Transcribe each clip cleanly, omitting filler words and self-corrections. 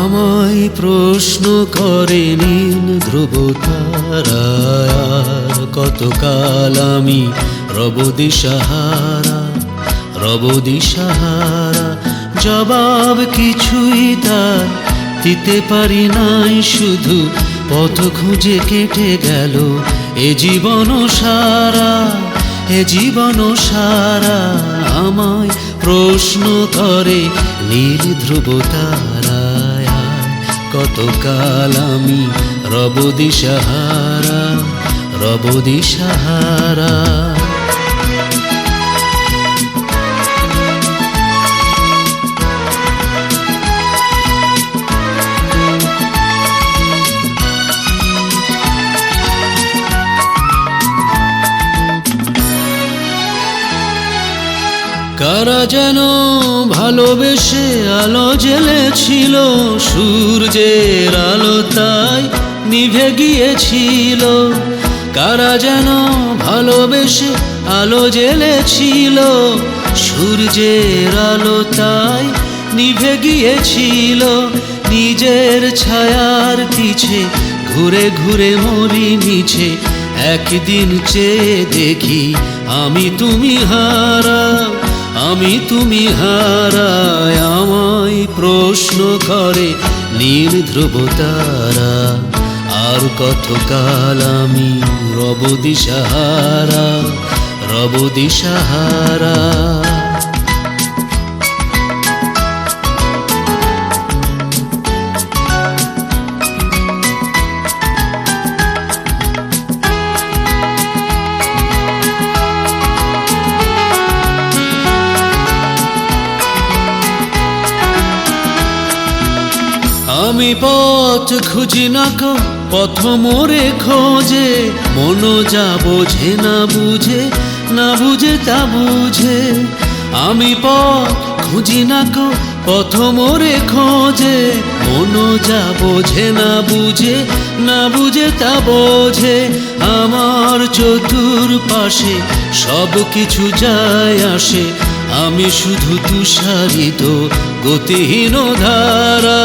আমায় প্রশ্ন করে নীল ধ্রুব তারা, আর কতকাল আমি রব দিশাহারা, রব দিশাহারা। জবাব কিছুই তার দিতে পারি নাই, শুধু পথ খুঁজে কেটে গেল এ জীবন সারা, এ জীবন সারা। আমায় প্রশ্ন করে নীল ধ্রুব তারা, কতকাল আমি রব দিশাহারা, রব দিশাহারা। কারা যেন ভালোবেসে আলো জ্বেলেছিল, সূর্যের আলো তাই নিভে গিয়েছিল। কারা যেন ভালোবেসে আলো জ্বেলেছিল, সূর্যের আলো তাই নিভে গিয়েছিল। নিজের ছায়ার পিছে ঘুরে ঘুরে মরি মিছে, একদিন চেয়ে দেখি আমি তুমি হারা, আমি তুমি হারায়। আমায় প্রশ্ন করে নীল ধ্রুব তারা, আর কতকাল আমি রব দিশাহারা, রব দিশাহারা। আমি পথ খুঁজি না কো পথ মোরে খোঁজে, মন যা বোঝে না বুঝে, না বুঝে তা বুঝে। আমি পথ খুঁজি না কো পথ মোরে খোঁজে, মন যা বোঝে না বুঝে, না বুঝে তা বোঝে। আমার চতুর্পাশে সব কিছু যায় আসে, আমি শুধু তুষারিত গতিহীন ধারা,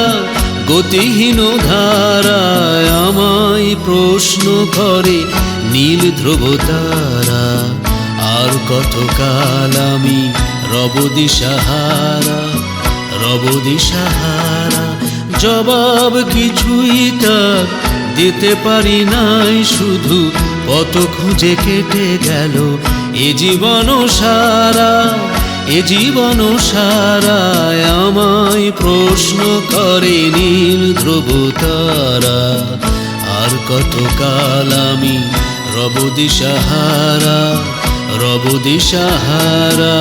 গতিহীন ধারায়। আমায় প্রশ্ন করে নীল ধ্রুব তারা, আর কতকাল আমি রব দিশাহারা, রব দিশাহারা। জবাব কিছুই তার দিতে পারি নাই, শুধু পথ খুঁজে কেটে গেল এ জীবন সারা, এ জীবন সারায়। আমায় প্রশ্ন করে নীল ধ্রুব তারা, আর কতকাল আমি রব দিশাহারা, রব দিশাহারা।